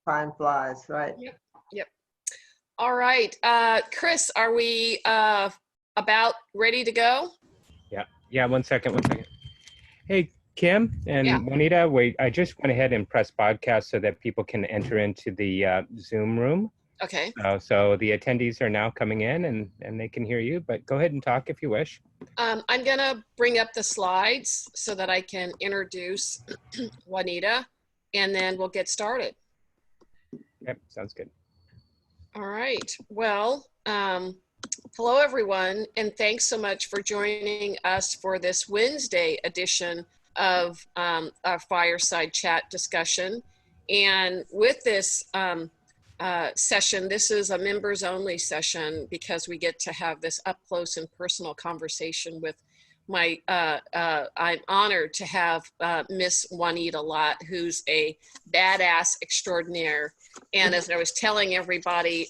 Time flies, right? Yep. Yep. All right. Chris, are we about ready to go? Yeah. Yeah. One second. Hey, Kim and Yeah. Juanita, I just went ahead and pressed podcast so that people can enter into the Zoom room. Okay. So the attendees are now coming in and they can hear you, but go ahead and talk if you wish. I'm going to bring up the slides so that I can introduce Juanita, and then we'll get started. Yep, sounds good. All right. Well, hello, everyone, and thanks so much for joining us for this Wednesday edition of our Fireside Chat discussion. And with this session, this is a members only session because we get to have this up close and personal conversation with my, I'm honored to have Miss Juanita Lott, who's a badass extraordinaire. And as I was telling everybody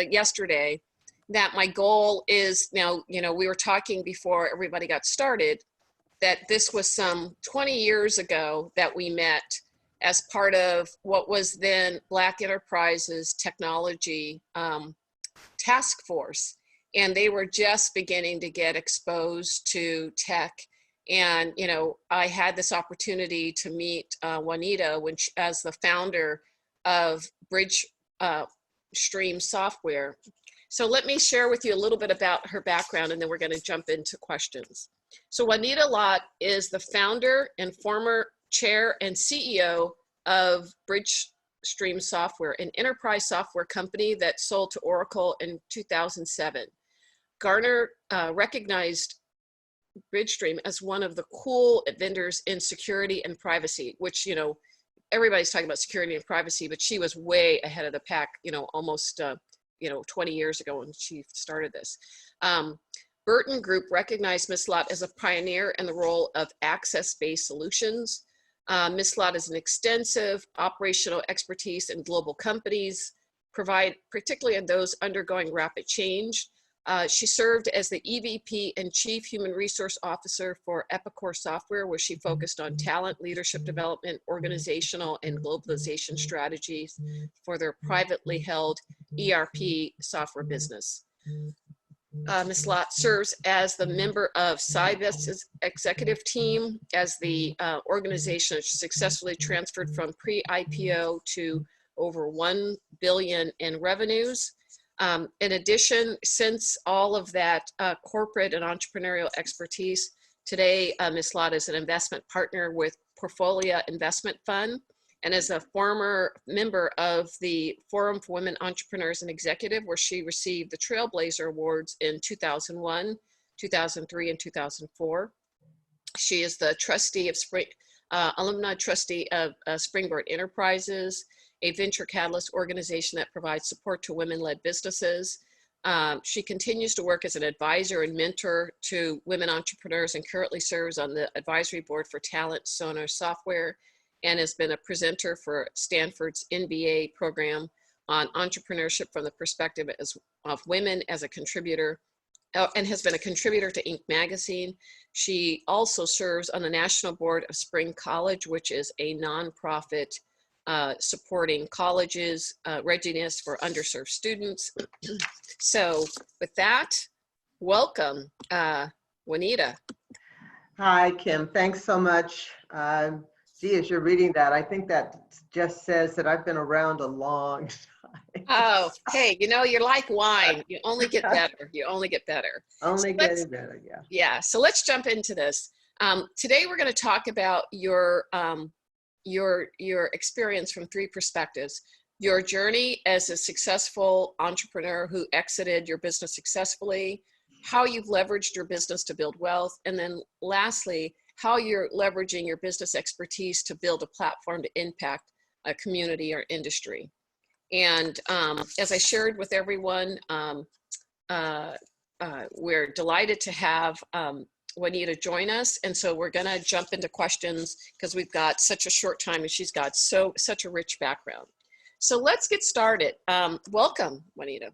yesterday, that my goal is now, we were talking before everybody got started, that this was some 20 years ago that we met as part of what was then Black Enterprises Technology Task Force. And they were just beginning to get exposed to tech. And, I had this opportunity to meet Juanita as the founder of Bridgestream software. So let me share with you a little bit about her background, and then we're going to jump into questions. So Juanita Lott is the founder and former chair and CEO of Bridgestream Software, an enterprise software company that sold to Oracle in 2007. Gartner recognized Bridgestream as one of the cool vendors in security and privacy, which, everybody's talking about security and privacy, but she was way ahead of the pack, almost 20 years ago when she started this. Burton Group recognized Ms. Lott as a pioneer in the role of access-based solutions. Ms. Lott has an extensive operational expertise in global companies, particularly in those undergoing rapid change. She served as the EVP and Chief Human Resource Officer for Epicor Software, where she focused on talent, leadership development, organizational, and globalization strategies for their privately held ERP software business. Ms. Lott serves as the member of Cybest's executive team as the organization successfully transferred from pre-IPO to over 1 billion in revenues. In addition, since all of that corporate and entrepreneurial expertise, today Ms. Lott is an investment partner with Portfolio Investment Fund and is a former member of the Forum for Women Entrepreneurs and Executive, where she received the Trailblazer Awards in 2001, 2003, and 2004. She is the trustee of alumni trustee of Springboard Enterprises, a venture catalyst organization that provides support to women-led businesses. She continues to work as an advisor and mentor to women entrepreneurs and currently serves on the advisory board for Talent Sonar Software and has been a presenter for Stanford's MBA program on entrepreneurship from the perspective of women as a contributor, and has been a contributor to Inc. magazine. She also serves on the national board of Spring College, which is a nonprofit supporting colleges' readiness for underserved students. So with that, welcome, Juanita. Hi, Kim. Thanks so much. Gee, as you're reading that, I think that just says that I've been around a long time. Oh, hey, you're like wine. You only get better. You only get better. Only getting better, yeah. Yeah, so let's jump into this. Today we're going to talk about your experience from three perspectives: your journey as a successful entrepreneur who exited your business successfully, how you've leveraged your business to build wealth, and then lastly, how you're leveraging your business expertise to build a platform to impact a community or industry. And as I shared with everyone, we're delighted to have Juanita join us. And so we're gonna jump into questions because we've got such a short time and she's got such a rich background. So let's get started. Welcome, Juanita.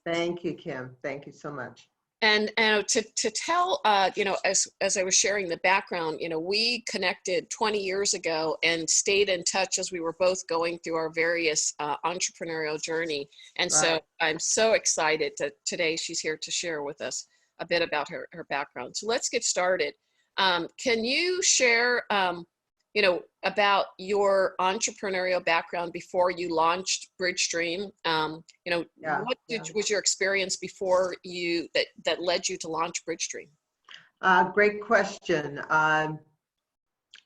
Thank you, Kim. Thank you so much. And to tell, as I was sharing the background, we connected 20 years ago and stayed in touch as we were both going through our various entrepreneurial journey. And so Right. I'm so excited today she's here to share with us a bit about her background. So let's get started. Can you share, about your entrepreneurial background before you launched Bridgestream? Yeah. What was your experience before that led you to launch Bridgestream? Great question.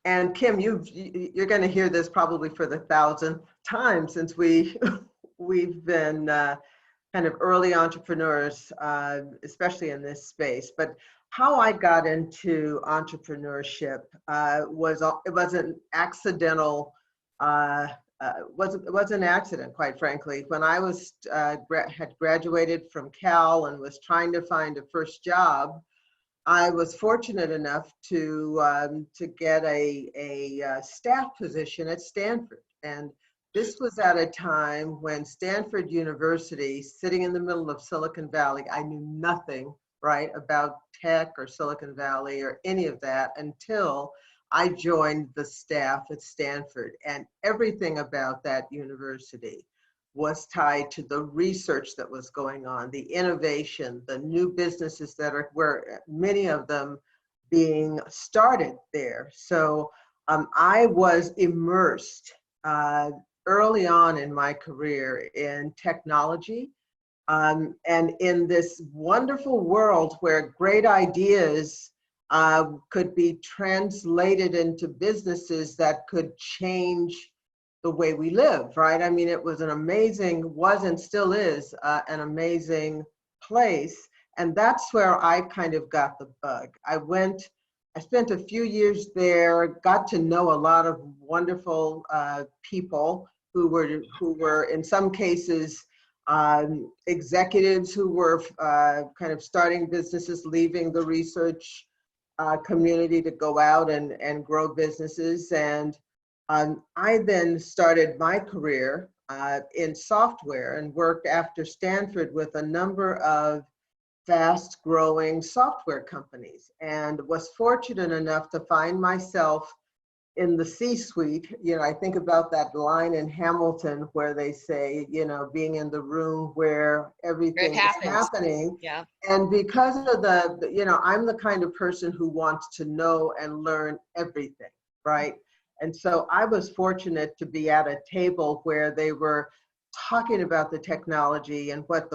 And Kim, you're going to hear this probably for the 1,000th time since we've been kind of early entrepreneurs, especially in this space. But how I got into entrepreneurship it was an accidental. Was an accident, quite frankly. When I was had graduated from Cal and was trying to find a first job, I was fortunate enough to get a staff position at Stanford, and this was at a time when Stanford University, sitting in the middle of Silicon Valley, I knew nothing, right, about tech or Silicon Valley or any of that until I joined the staff at Stanford, and everything about that university was tied to the research that was going on, the innovation, the new businesses were many of them being started there. So I was immersed early on in my career in technology, and in this wonderful world where great ideas could be translated into businesses that could change the way we live, right? I mean, it was and still is an amazing place. And that's where I kind of got the bug. I spent a few years there, got to know a lot of wonderful people who were in some cases executives who were kind of starting businesses, leaving the research community to go out and grow businesses. And I then started my career in software and worked after Stanford with a number of fast-growing software companies, and was fortunate enough to find myself in the C-suite. I think about that line in Hamilton where they say, being in the room where everything is happening. Yeah. And because of I'm the kind of person who wants to know and learn everything, right? And so I was fortunate to be at a table where they were talking about the technology and what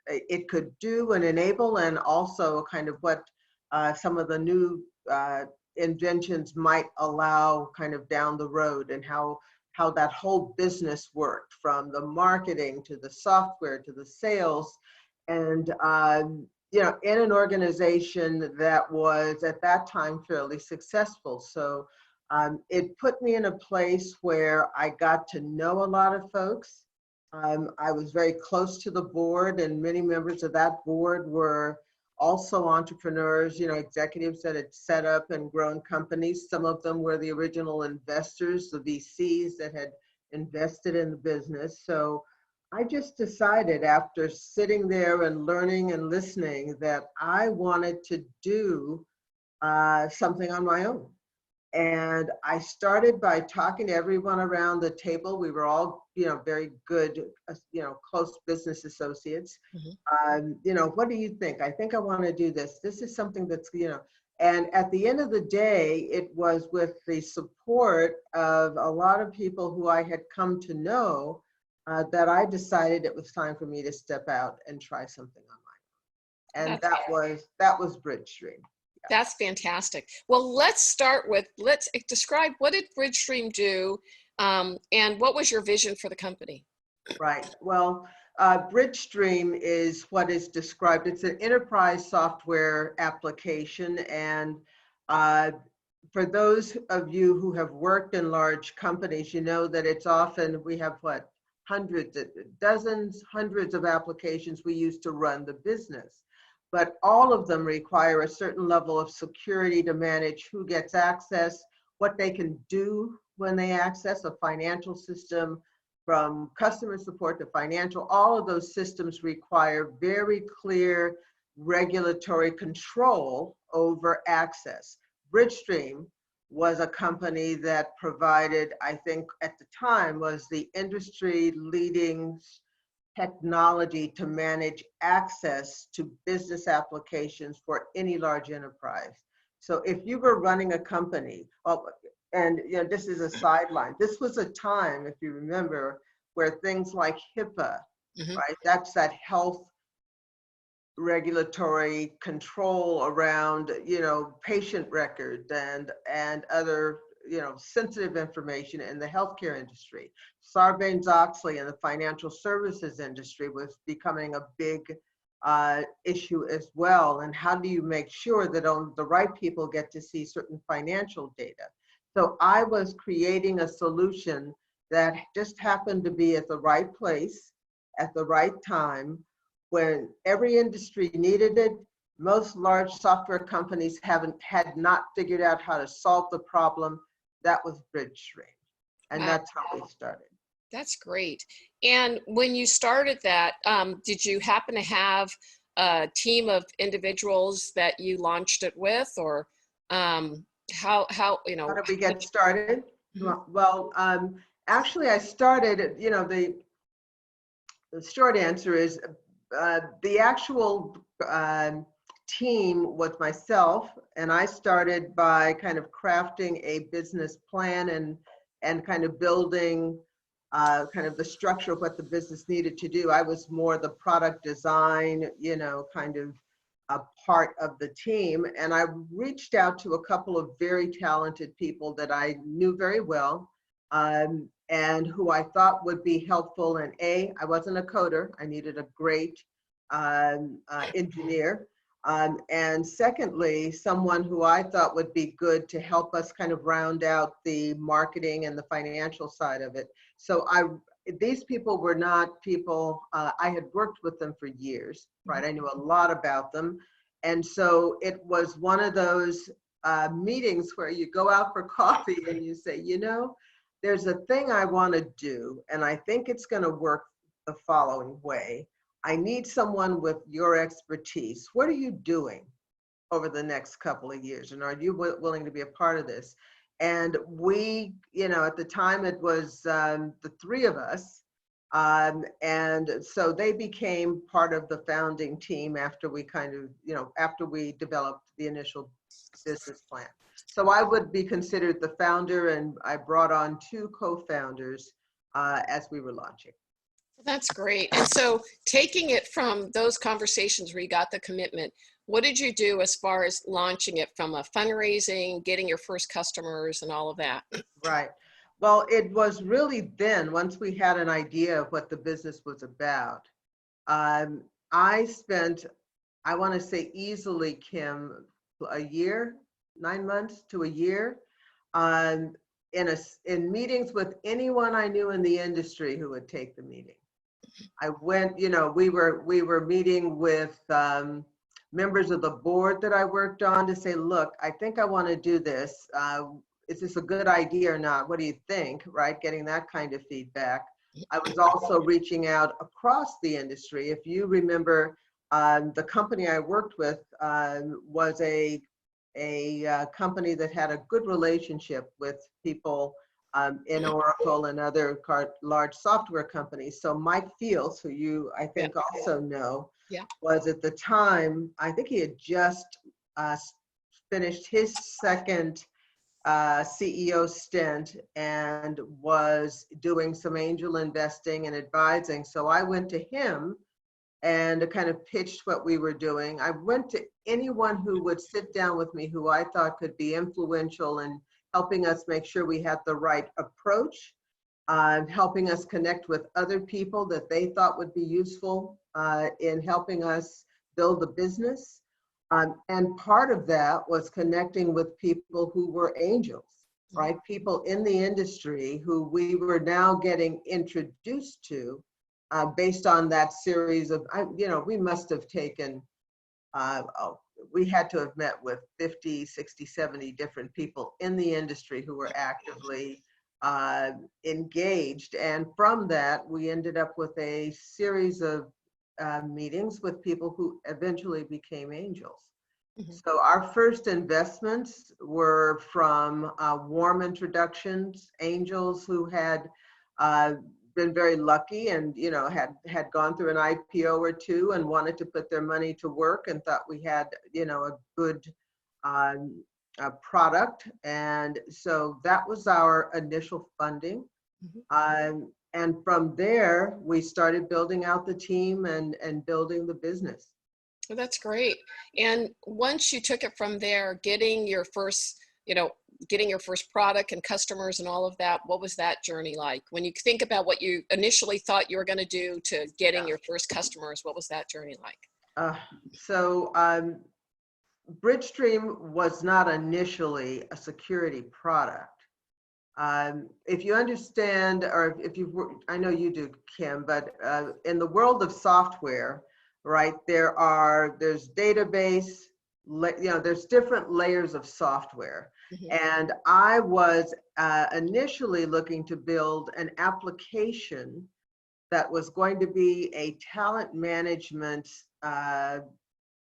it could do and enable, and also kind of what some of the new inventions might allow kind of down the road, and how that whole business worked, from the marketing to the software to the sales. And in an organization that was at that time fairly successful. So it put me in a place where I got to know a lot of folks. I was very close to the board, and many members of that board were also entrepreneurs, executives that had set up and grown companies. Some of them were the original investors, the VCs that had invested in the business. So I just decided, after sitting there and learning and listening, that I wanted to do something on my own. And I started by talking to everyone around the table. We were all, very good, close business associates. What do you think? I think I want to do this. This is something that's, and at the end of the day, it was with the support of a lot of people who I had come to know that I decided it was time for me to step out and try something on my own. And that was Bridgestream. That's fantastic. Well, let's describe, what did Bridgestream do, and what was your vision for the company? Right. Well, Bridgestream is what is described. It's an enterprise software application. And for those of you who have worked in large companies, you know that it's often, we have hundreds of applications we use to run the business. But all of them require a certain level of security to manage who gets access, what they can do when they access a financial system, from customer support to financial. All of those systems require very clear regulatory control over access. Bridgestream was a company that provided, I think at the time, was the industry leading technology to manage access to business applications for any large enterprise. So if you were running a company, and this is a sideline, this was a time, if you remember, where things like HIPAA, right? That's that health regulatory control around, patient records and other, sensitive information in the healthcare industry. Sarbanes-Oxley in the financial services industry was becoming a big issue as well. And how do you make sure that only the right people get to see certain financial data? So I was creating a solution that just happened to be at the right place at the right time when every industry needed it. Most large software companies had not figured out how to solve the problem. That was Bridgestream. And that's how we started. That's great. And when you started that, did you happen to have a team of individuals that you launched it with, or how did we get started? Well, actually I started, the short answer is the actual team was myself, and I started by kind of crafting a business plan and kind of building kind of the structure of what the business needed to do. I was more the product design, kind of a part of the team. And I reached out to a couple of very talented people that I knew very well, and who I thought would be helpful. And I wasn't a coder. I needed a great engineer. And secondly, someone who I thought would be good to help us kind of round out the marketing and the financial side of it. So these people were not people, I had worked with them for years, right? I knew a lot about them. And so it was one of those meetings where you go out for coffee and you say, there's a thing I want to do, and I think it's going to work the following way. I need someone with your expertise. What are you doing over the next couple of years? And are you willing to be a part of this? And we, at the time it was the three of us. And so they became part of the founding team after we kind of, after we developed the initial business plan. So I would be considered the founder, and I brought on two co-founders as we were launching. That's great. And so taking it from those conversations where you got the commitment, what did you do as far as launching it from a fundraising, getting your first customers and all of that? Right. Well, it was really then, once we had an idea of what the business was about, I spent, I want to say easily, Kim, a year, 9 months to a year, in meetings with anyone I knew in the industry who would take the meeting. I went, we were meeting with members of the board that I worked on to say, look, I think I want to do this. Is this a good idea or not? What do you think? Right? Getting that kind of feedback. I was also reaching out across the industry. If you remember, the company I worked with was a company that had a good relationship with people in Oracle and other large software companies. So Mike Fields, who you, I think, also know, was at the time, I think he had just finished his second CEO stint and was doing some angel investing and advising. So I went to him and kind of pitched what we were doing. I went to anyone who would sit down with me who I thought could be influential in helping us make sure we had the right approach, helping us connect with other people that they thought would be useful in helping us build the business. And part of that was connecting with people who were angels, right? People in the industry who we were now getting introduced to based on that series of, we must have taken, we had to have met with 50, 60, 70 different people in the industry who were actively engaged. And from that, we ended up with a series of meetings with people who eventually became angels. Mhm. So our first investments were from warm introductions, angels who had been very lucky and had gone through an IPO or two and wanted to put their money to work and thought we had a good product. And so that was our initial funding. And from there, we started building out the team and building the business. Well, that's great. And once you took it from there, getting your first product and customers and all of that, what was that journey like? When you think about what you initially thought you were going to do to getting your first customers, what was that journey like? So Bridgestream was not initially a security product. If you understand, or if you, I know you do, Kim, but in the world of software, right, there's database, there's different layers of software. And I was initially looking to build an application that was going to be a talent management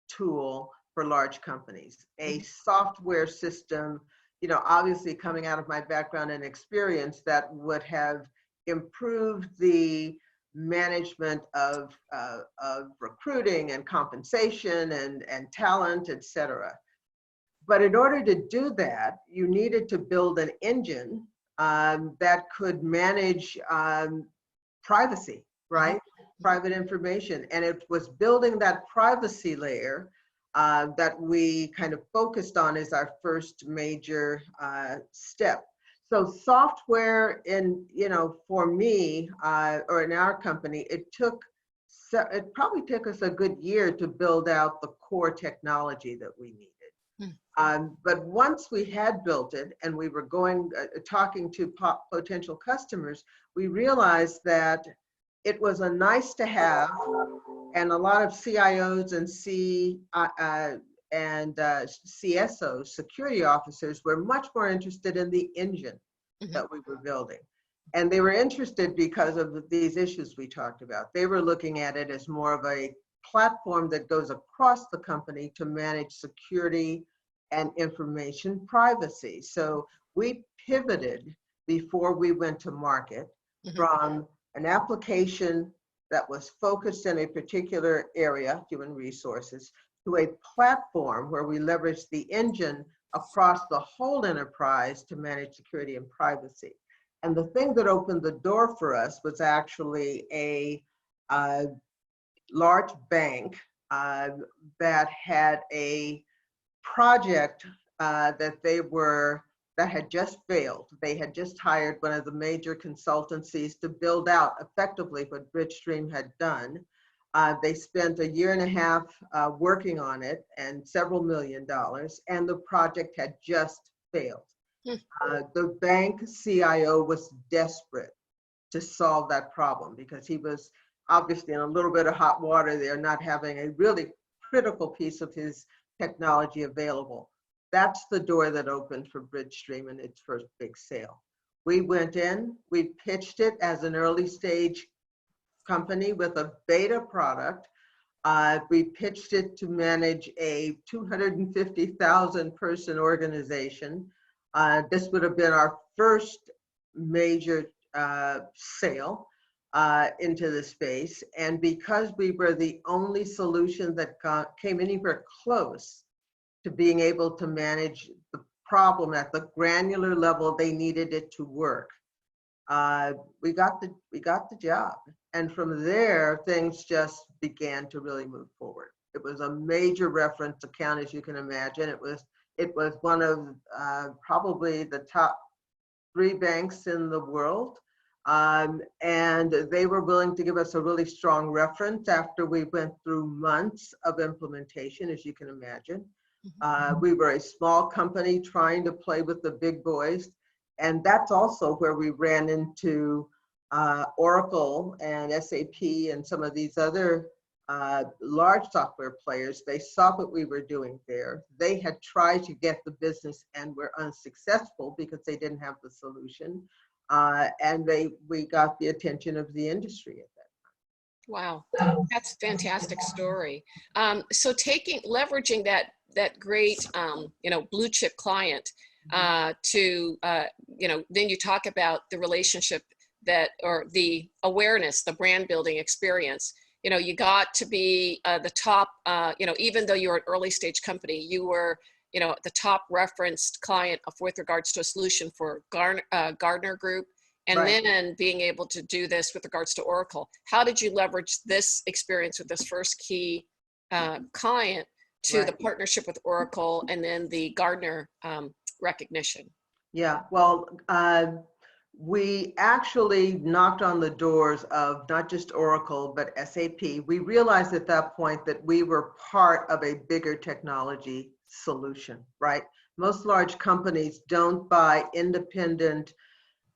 tool for large companies, a software system, obviously coming out of my background and experience, that would have improved the management of recruiting and compensation and talent, et cetera. But in order to do that, you needed to build an engine that could manage privacy, right? Private information. And it was building that privacy layer that we kind of focused on as our first major step. So software for me, or in our company, it probably took us a good year to build out the core technology that we needed. But once we had built it and we were talking to potential customers, we realized that it was a nice to have, and a lot of CIOs and CSOs, security officers, were much more interested in the engine that we were building. And they were interested because of these issues we talked about. They were looking at it as more of a platform that goes across the company to manage security and information privacy. So we pivoted before we went to market from an application that was focused in a particular area, human resources, to a platform where we leveraged the engine across the whole enterprise to manage security and privacy. And the thing that opened the door for us was actually a large bank that had a project that had just failed. They had just hired one of the major consultancies to build out effectively what Bridgestream had done. They spent a year and a half working on it and several $million, and the project had just failed. The bank CIO was desperate to solve that problem because he was obviously in a little bit of hot water there, not having a really critical piece of his technology available. That's the door that opened for Bridgestream and its first big sale. We went in, we pitched it as an early stage company with a beta product. We pitched it to manage a 250,000 person organization. This would have been our first major sale into the space. And because we were the only solution that came anywhere close to being able to manage the problem at the granular level they needed it to work, we got the job. And from there, things just began to really move forward. It was a major reference account, as you can imagine. It was one of probably the top 3 banks in the world. And they were willing to give us a really strong reference after we went through months of implementation, as you can imagine. We were a small company trying to play with the big boys. And that's also where we ran into Oracle and SAP and some of these other large software players. They saw what we were doing there. They had tried to get the business and were unsuccessful because they didn't have the solution. And we got the attention of the industry at that time. Wow, that's a fantastic story. So leveraging that great, blue chip client then you talk about the relationship or the awareness, the brand building experience. You got to be the top, even though you were an early stage company, you were, the top referenced client with regards to a solution for Gardner Group. And Right. then being able to do this with regards to Oracle. How did you leverage this experience with this first key client to the partnership with Oracle and then the Gardner recognition? Yeah, well, we actually knocked on the doors of not just Oracle, but SAP. We realized at that point that we were part of a bigger technology solution, right? Most large companies don't buy independent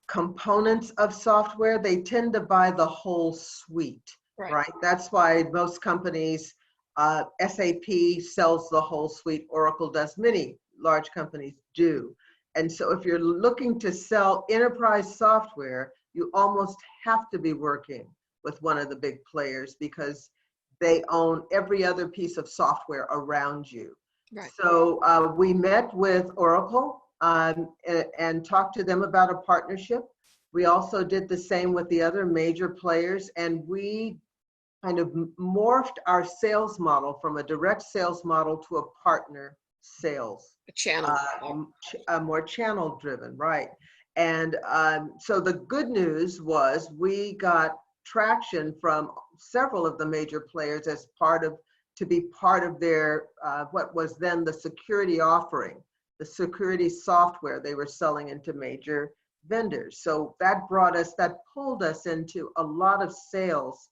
components of software. They tend to buy the whole suite, right? That's why most companies, SAP sells the whole suite, Oracle does, many large companies do. And so if you're looking to sell enterprise software, you almost have to be working with one of the big players because they own every other piece of software around you. Right. So we met with Oracle and talked to them about a partnership. We also did the same with the other major players, and we kind of morphed our sales model from a direct sales model to a partner sales. A channel. More channel driven, right? And so the good news was we got traction from several of the major players to be part of their, what was then the security offering, the security software they were selling into major vendors. So that pulled us into a lot of sales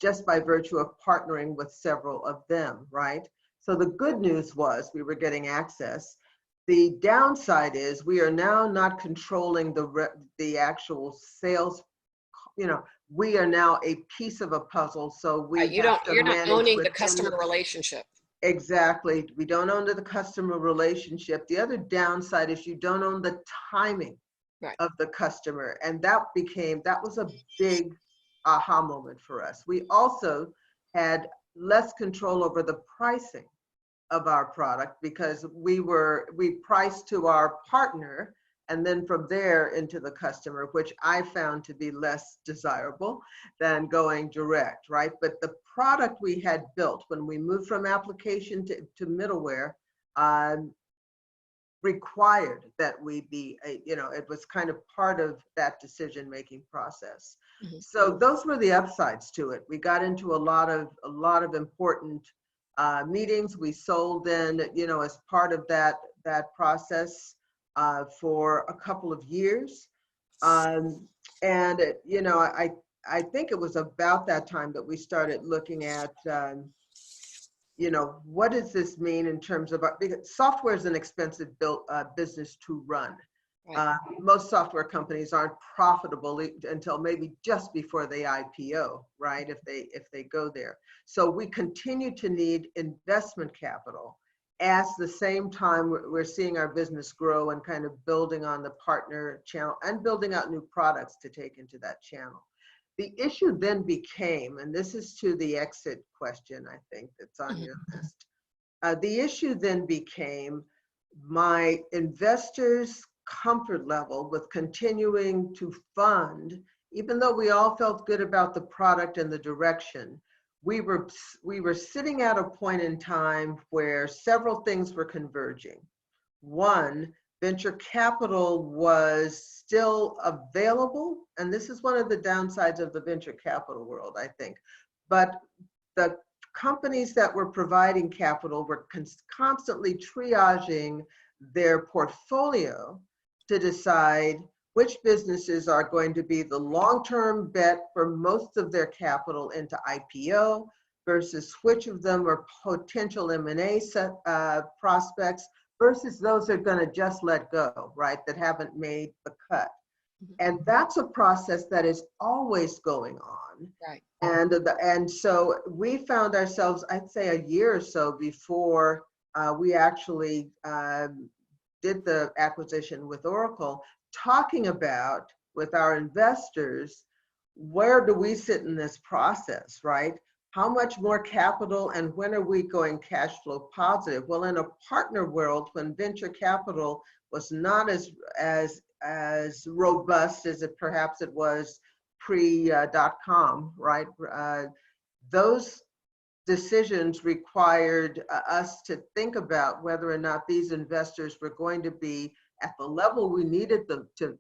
just by virtue of partnering with several of them, right? So the good news was we were getting access. The downside is we are now not controlling the actual sales. We are now a piece of a puzzle. So you're not owning the customer relationship. Exactly. We don't own the customer relationship. The other downside is you don't own the timing of the customer. And that was a big aha moment for us. We also had less control over the pricing of our product because we priced to our partner and then from there into the customer, which I found to be less desirable than going direct, right? But the product we had built when we moved from application to middleware required that we be, it was kind of part of that decision-making process. Mm-hmm. So those were the upsides to it. We got into a lot of important meetings. We sold then, as part of that process for a couple of years. I think it was about that time that we started looking at, what does this mean in terms of because software is an expensive business to run. Right. Most software companies aren't profitable until maybe just before they IPO, right? If they go there. So we continue to need investment capital. At the same time, we're seeing our business grow and kind of building on the partner channel and building out new products to take into that channel. The issue then became, and this is to the exit question, I think, that's on your list. The issue then became my investors' comfort level with continuing to fund, even though we all felt good about the product and the direction. We were sitting at a point in time where several things were converging. One, venture capital was still available, and this is one of the downsides of the venture capital world, I think. But the companies that were providing capital were constantly triaging their portfolio to decide which businesses are going to be the long-term bet for most of their capital into IPO versus which of them are potential M&A prospects versus those that are going to just let go, right, that haven't made the cut. And that's a process that is always going on. Right. And so we found ourselves, I'd say a year or so before we actually did the acquisition with Oracle, talking about with our investors, where do we sit in this process, right? How much more capital and when are we going cash flow positive? Well, in a partner world, when venture capital was not as robust as it perhaps it was pre-dot-com, right? Those decisions required us to think about whether or not these investors were going to be at the level we needed them to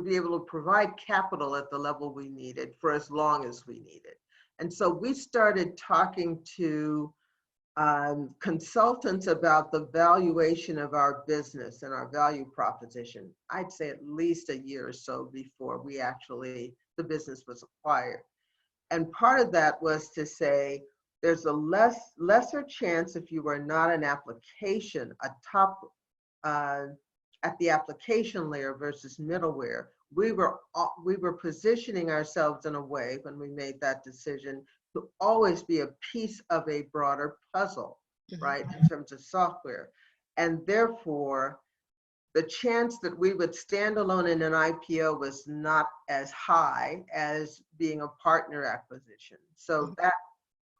be able to provide capital at the level we needed for as long as we needed. And so we started talking to consultants about the valuation of our business and our value proposition. I'd say at least a year or so before the business was acquired. And part of that was to say, there's a lesser chance if you are not an application, a top at the application layer versus middleware. We were positioning ourselves in a way when we made that decision to always be a piece of a broader puzzle, right, in terms of software. And therefore, the chance that we would stand alone in an IPO was not as high as being a partner acquisition. So that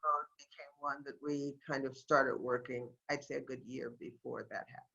road became one that we kind of started working, I'd say a good year before that happened.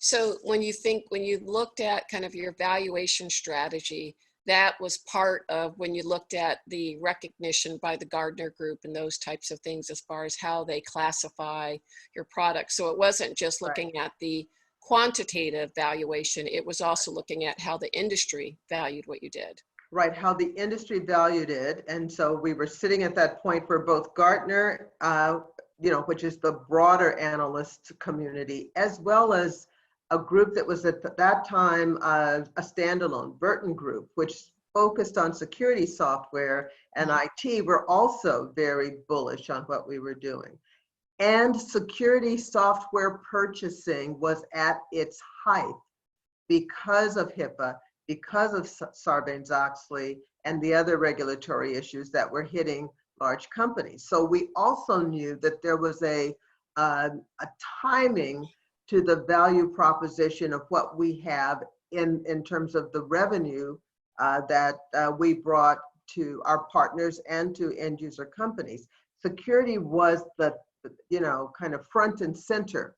So when you looked at kind of your valuation strategy, that was part of when you looked at the recognition by the Gardner Group and those types of things as far as how they classify your product. So it wasn't just looking at the quantitative valuation, it was also looking at how the industry valued what you did. Right, how the industry valued it. And so we were sitting at that point where both Gartner, which is the broader analyst community, as well as a group that was at that time a standalone, Burton Group, which focused on security software and IT, were also very bullish on what we were doing. And security software purchasing was at its height because of HIPAA, because of Sarbanes-Oxley, and the other regulatory issues that were hitting large companies. So we also knew that there was a timing to the value proposition of what we have in terms of the revenue that we brought to our partners and to end user companies. Security was the kind of front and center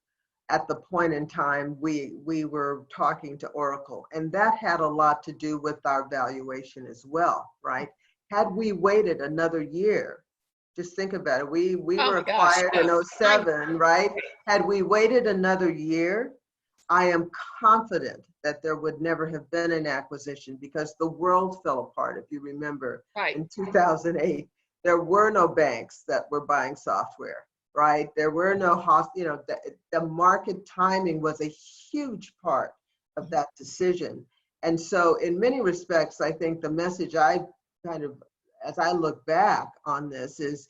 at the point in time we were talking to Oracle. And that had a lot to do with our valuation as well, right? Had we waited another year, just think about it. We were acquired in 2007, right? Had we waited another year, I am confident that there would never have been an acquisition because the world fell apart. If you remember, in 2008, there were no banks that were buying software, right? There were no, the market timing was a huge part of that decision. And so in many respects, I think the message I kind of, as I look back on this, is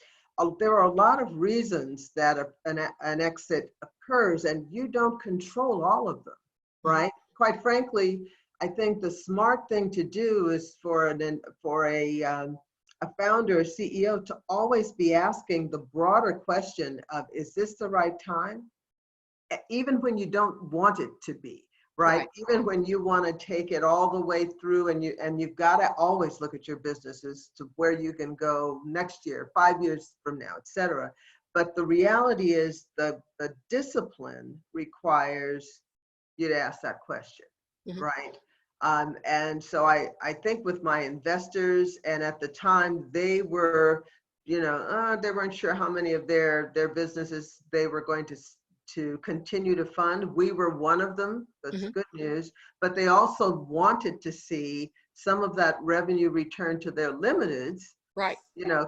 there are a lot of reasons that an exit occurs and you don't control all of them, right? Quite frankly, I think the smart thing to do is for a founder or CEO to always be asking the broader question of, is this the right time? Even when you don't want it to be. Right? Even when you want to take it all the way through, and you've got to always look at your businesses to where you can go next year, 5 years from now, et cetera. But the reality is the discipline requires you to ask that question, right? And so I think with my investors, and at the time they were, they weren't sure how many of their businesses they were going to continue to fund. We were one of them. That's good news. But they also wanted to see some of that revenue return to their limiteds. Right.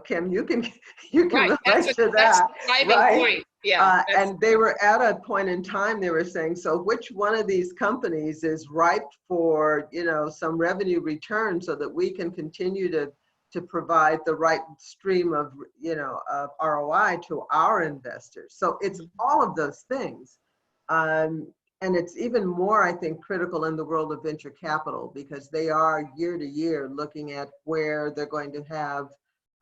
Kim, you can relate to that. That's the driving point. Yeah. And they were at a point in time, they were saying, so which one of these companies is ripe for, some revenue return so that we can continue to provide the right stream of, of ROI to our investors. So it's all of those things. And it's even more, I think, critical in the world of venture capital, because they are year to year looking at where they're going to have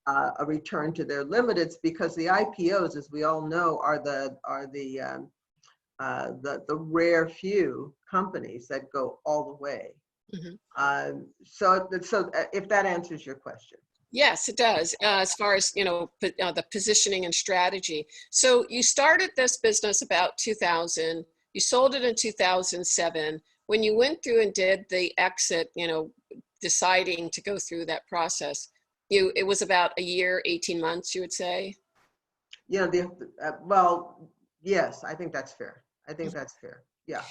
a return to their limiteds, because the IPOs, as we all know, are the rare few companies that go all the way. Mhm. So if that answers your question. Yes, it does. As far as, the positioning and strategy. So you started this business about 2000. You sold it in 2007. When you went through and did the exit, deciding to go through that process, it was about a year, 18 months, you would say? Well, yes, I think that's fair. I think that's fair. Yeah.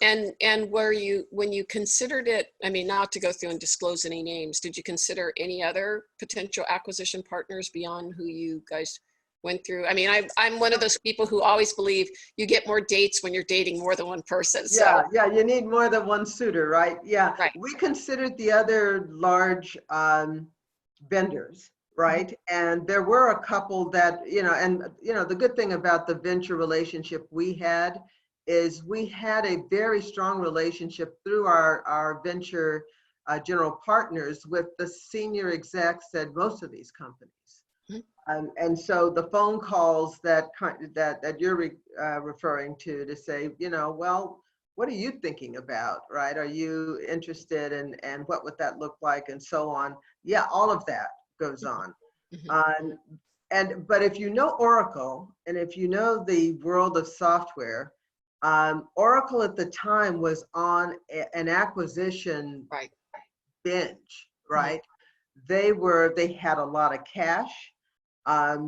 And when you considered it, I mean, not to go through and disclose any names, did you consider any other potential acquisition partners beyond who you guys went through? I mean, I'm one of those people who always believe you get more dates when you're dating more than one person. So Yeah, you need more than one suitor, right? Yeah. right. We considered the other large vendors, right? And there were a couple that, the good thing about the venture relationship we had is we had a very strong relationship through our venture general partners with the senior execs at most of these companies. And so the phone calls that you're referring to say, well, what are you thinking about, right? Are you interested in, and what would that look like, and so on? Yeah, all of that goes on. But if you know Oracle, and if you know the world of software, Oracle at the time was on an acquisition Right. binge, right? They had a lot of cash.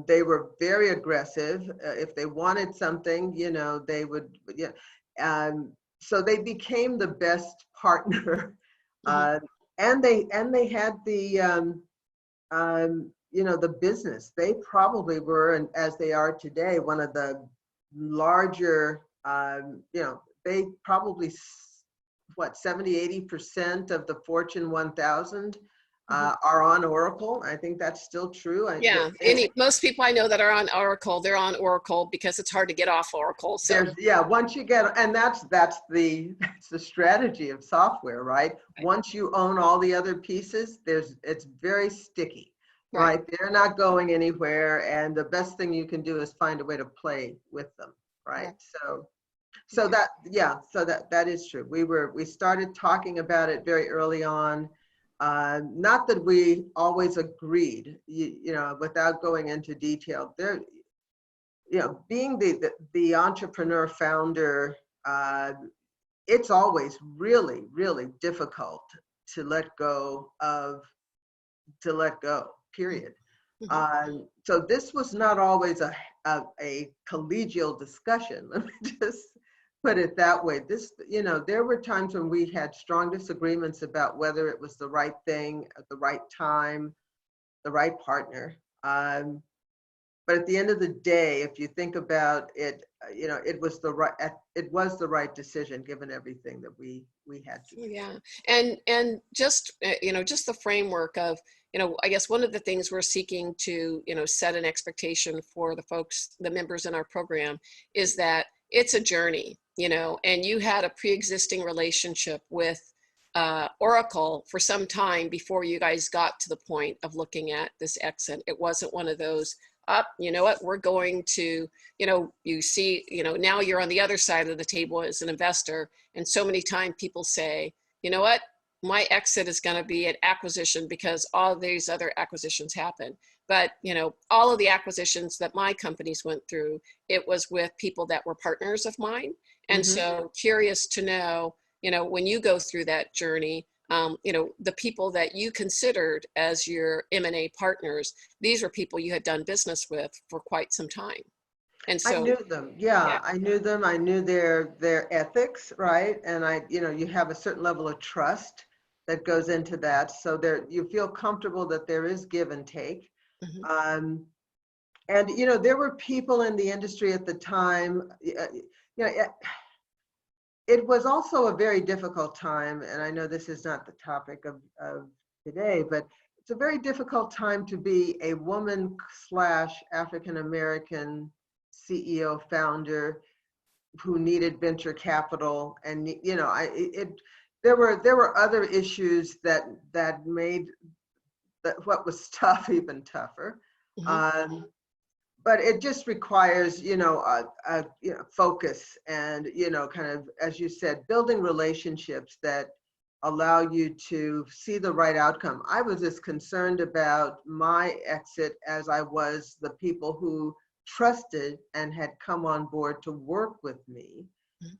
They were very aggressive. If they wanted something, they would, yeah. So they became the best partner. And they had the business. They probably were, and as they are today, one of the larger, they probably, 70-80% of the Fortune 1000 are on Oracle. I think that's still true. Yeah, most people I know that are on Oracle, they're on Oracle because it's hard to get off Oracle. So once you get, and that's the strategy of software, right? Once you own all the other pieces, it's very sticky, right? They're not going anywhere, and the best thing you can do is find a way to play with them, right? So that is true. We started talking about it very early on. Not that we always agreed, without going into detail. There, being the entrepreneur founder, it's always really, really difficult to let go, period. So this was not always a collegial discussion. Let me just put it that way. There were times when we had strong disagreements about whether it was the right thing at the right time, the right partner. But at the end of the day, if you think about it, it was the right decision given everything that we had to do. Yeah, and just just the framework of, I guess one of the things we're seeking to set an expectation for the members in our program, is that it's a journey, and you had a pre-existing relationship with Oracle for some time before you guys got to the point of looking at this exit. It wasn't one of those, you know what, we're going to, you see, now you're on the other side of the table as an investor. And so many times people say, you know what, my exit is going to be an acquisition because all these other acquisitions happen. But, all of the acquisitions that my companies went through, it was with people that were partners of mine. And so curious to know, when you go through that journey, the people that you considered as your M&A partners, these were people you had done business with for quite some time. And so I knew them. Yeah, I knew them. I knew their ethics, right? And you have a certain level of trust that goes into that. So you feel comfortable that there is give and take. And there were people in the industry at the time, it was also a very difficult time, and I know this is not the topic of today, but it's a very difficult time to be a woman / African-American CEO founder who needed venture capital. And, there were other issues that made what was tough even tougher. But it just requires, focus and, kind of, as you said, building relationships that allow you to see the right outcome. I was as concerned about my exit as I was the people who trusted and had come on board to work with me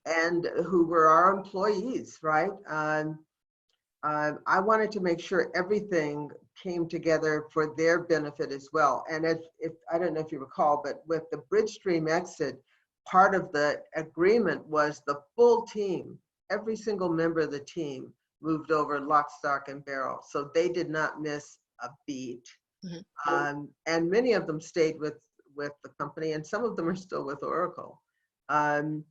and who were our employees, right? I wanted to make sure everything came together for their benefit as well. And if I don't know if you recall, but with the Bridgestream exit, part of the agreement was the full team, every single member of the team moved over lock, stock, and barrel. So they did not miss a beat. And many of them stayed with the company, and some of them are still with Oracle. In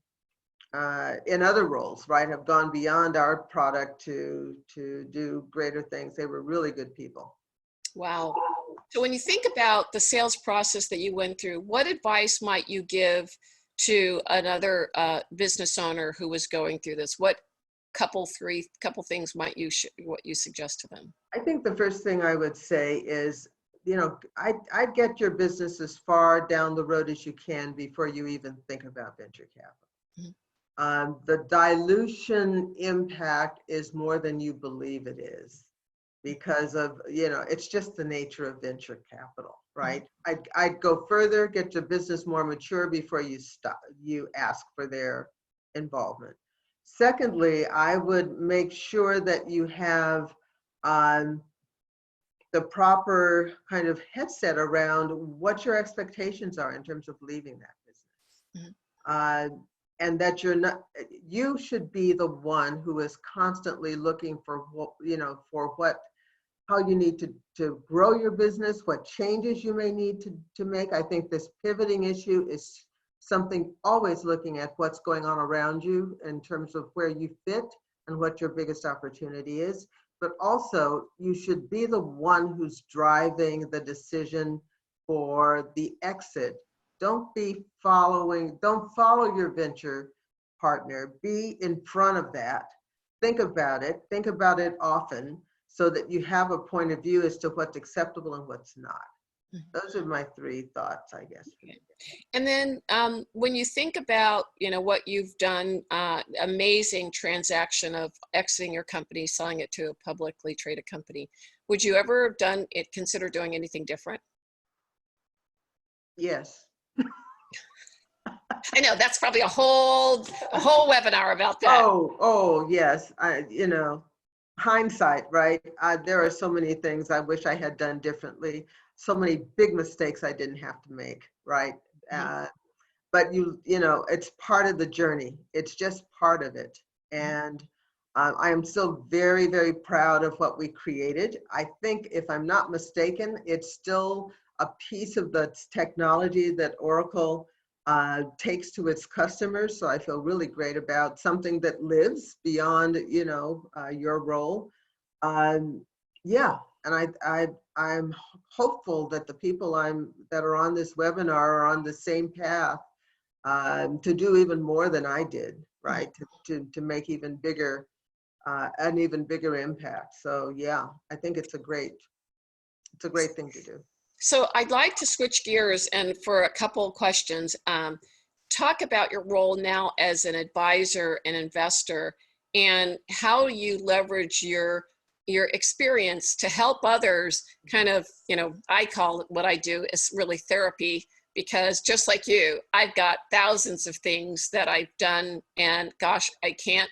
other roles, right, have gone beyond our product to do greater things. They were really good people. Wow. So when you think about the sales process that you went through, what advice might you give to another business owner who was going through this? What couple things might what you suggest to them? I think the first thing I would say is, I'd get your business as far down the road as you can before you even think about venture capital. The dilution impact is more than you believe it is because of, it's just the nature of venture capital, right? I'd go further, get your business more mature before you ask for their involvement. Secondly, I would make sure that you have the proper kind of headset around what your expectations are in terms of leaving that business. And that you should be the one who is constantly looking for how you need to grow your business, what changes you may need to make. I think this pivoting issue is something always looking at what's going on around you in terms of where you fit and what your biggest opportunity is. But also you should be the one who's driving the decision for the exit. Don't follow your venture partner. Be in front of that. Think about it often so that you have a point of view as to what's acceptable and what's not. Those are my three thoughts, I guess. Okay. And then when you think about, what you've done, amazing transaction of exiting your company, selling it to a publicly traded company, would you ever consider doing anything different? Yes. I know that's probably a whole webinar about that. Oh, yes. Hindsight, right? There are so many things I wish I had done differently. So many big mistakes I didn't have to make, right? But it's part of the journey. It's just part of it. And I am still very, very proud of what we created. I think, if I'm not mistaken, it's still a piece of the technology that Oracle takes to its customers. So I feel really great about something that lives beyond, your role. Yeah, and I'm hopeful that the people that are on this webinar are on the same path to do even more than I did, right? To make an even bigger impact. So yeah, I think it's a great thing to do. So I'd like to switch gears and for a couple of questions, talk about your role now as an advisor and investor and how you leverage your experience to help others kind of, I call it, what I do is really therapy, because just like you, I've got thousands of things that I've done and gosh, I can't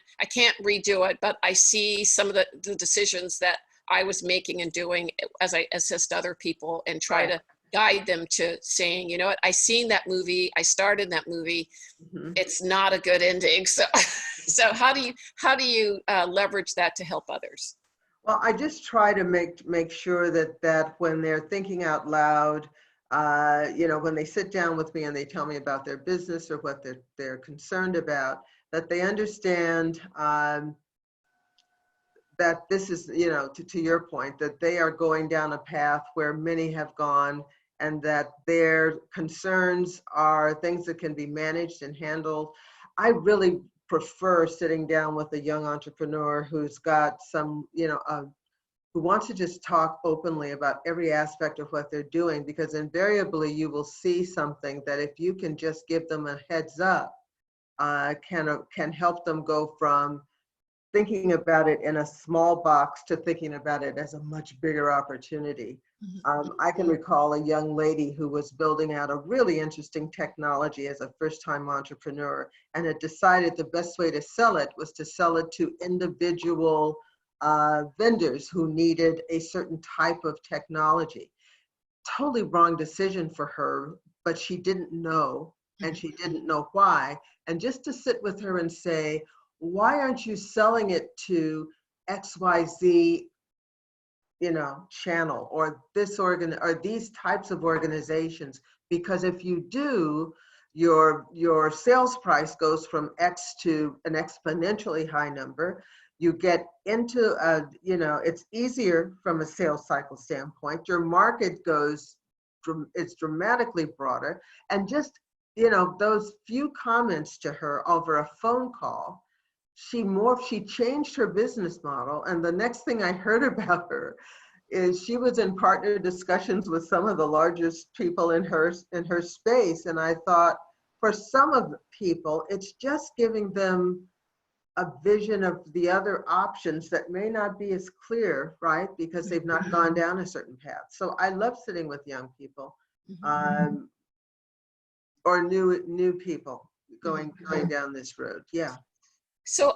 redo it, but I see some of the decisions that I was making and doing as I assist other people and try to guide them to saying, you know what, I seen that movie, I started that movie, it's not a good ending. So how do you leverage that to help others? Well, I just try to make sure that when they're thinking out loud, when they sit down with me and they tell me about their business or what they're concerned about, that they understand that this is, to your point, that they are going down a path where many have gone, and that their concerns are things that can be managed and handled. I really prefer sitting down with a young entrepreneur who's got some, who wants to just talk openly about every aspect of what they're doing, because invariably you will see something that if you can just give them a heads up, can help them go from thinking about it in a small box to thinking about it as a much bigger opportunity. I can recall a young lady who was building out a really interesting technology as a first-time entrepreneur, and had decided the best way to sell it was to sell it to individual vendors who needed a certain type of technology. Totally wrong decision for her, but she didn't know, and she didn't know why. And just to sit with her and say, why aren't you selling it to XYZ, channel, or this or these types of organizations? Because if you do, your sales price goes from X to an exponentially high number. You get into it's easier from a sales cycle standpoint. Your market it's dramatically broader. And just, those few comments to her over a phone call, she changed her business model. And the next thing I heard about her is she was in partner discussions with some of the largest people in her space. And I thought, for some of the people, it's just giving them a vision of the other options that may not be as clear, right? Because they've not gone down a certain path. So I love sitting with young people, or new people going down this road. Yeah. So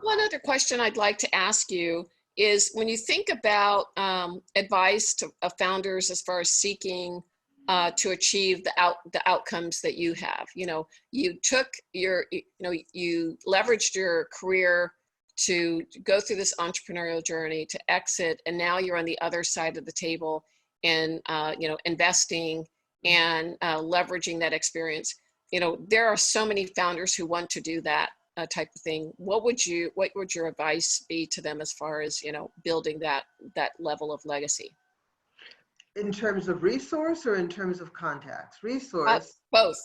one other question I'd like to ask you is, when you think about advice to founders as far as seeking to achieve the outcomes that you have, you took you leveraged your career to go through this entrepreneurial journey, to exit, and now you're on the other side of the table and investing and leveraging that experience. There are so many founders who want to do that type of thing. What would your advice be to them as far as building that level of legacy? In terms of resource or in terms of contacts? Resource. Both.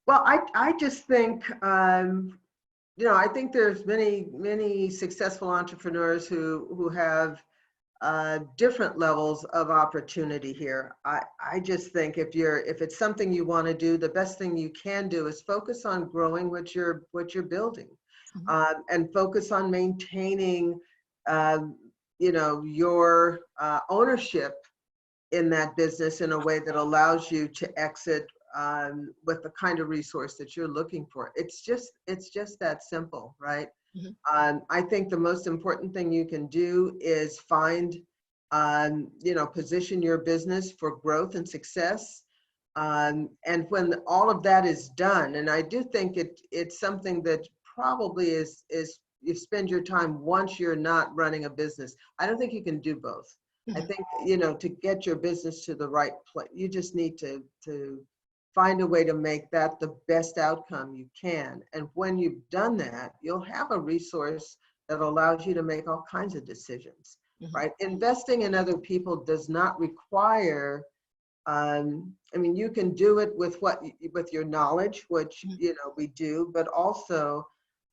Well, I just think I think there's many successful entrepreneurs who have different levels of opportunity here. I just think if it's something you want to do, the best thing you can do is focus on growing what you're building, and focus on maintaining your ownership in that business in a way that allows you to exit with the kind of resource that you're looking for. It's just that simple, right? I think the most important thing you can do is find, position your business for growth and success. And when all of that is done, and I do think it's something that probably is you spend your time once you're not running a business. I don't think you can do both. I think, to get your business to the right place, you just need to find a way to make that the best outcome you can. And when you've done that, you'll have a resource that allows you to make all kinds of decisions, right? Investing in other people does not require, you can do it with with your knowledge, which, we do, but also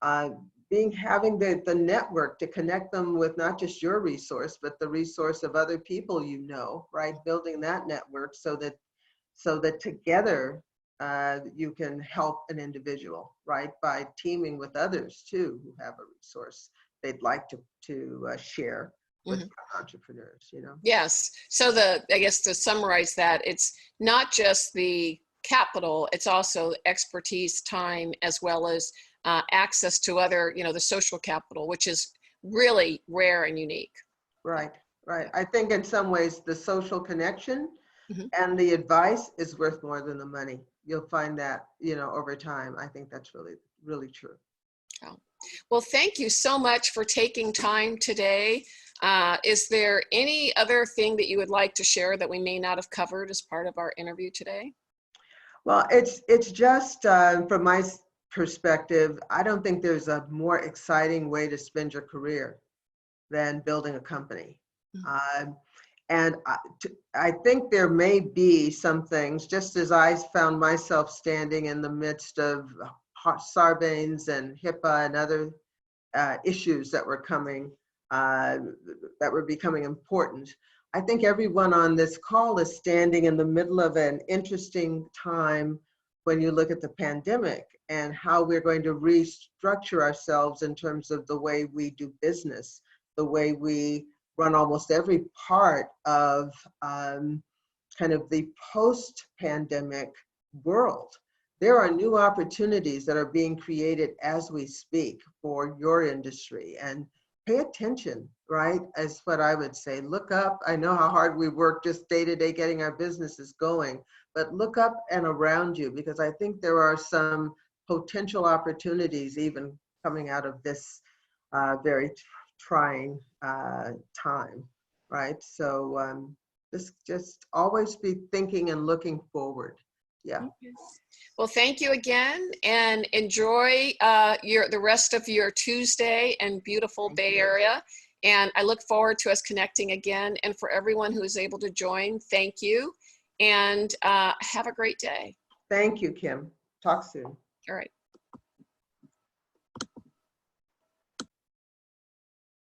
having the network to connect them with not just your resource, but the resource of other people, right? Building that network so that together you can help an individual, right? By teaming with others too, who have a resource they'd like to share with entrepreneurs, Yes. So I guess to summarize that, it's not just the capital, it's also expertise, time, as well as access to other, the social capital, which is really rare and unique. Right. I think in some ways the social connection and the advice is worth more than the money. You'll find that, over time. I think that's really, really true. Oh. Well, thank you so much for taking time today. Is there any other thing that you would like to share that we may not have covered as part of our interview today? Well, it's just from my perspective, I don't think there's a more exciting way to spend your career than building a company. And I think there may be some things, just as I found myself standing in the midst of Sarbanes and HIPAA and other issues that were becoming important. I think everyone on this call is standing in the middle of an interesting time when you look at the pandemic and how we're going to restructure ourselves in terms of the way we do business, the way we run almost every part of kind of the post-pandemic world. There are new opportunities that are being created as we speak for your industry, and pay attention, right? Is what I would say. Look up. I know how hard we work just day to day getting our businesses going, but look up and around you, because I think there are some potential opportunities even coming out of this very trying time, right? So just always be thinking and looking forward. Yeah. Okay. Well, thank you again, and enjoy the rest of your Tuesday and beautiful Thank Bay you. Area. And I look forward to us connecting again. And for everyone who is able to join, thank you, and have a great day. Thank you, Kim. Talk soon. All right.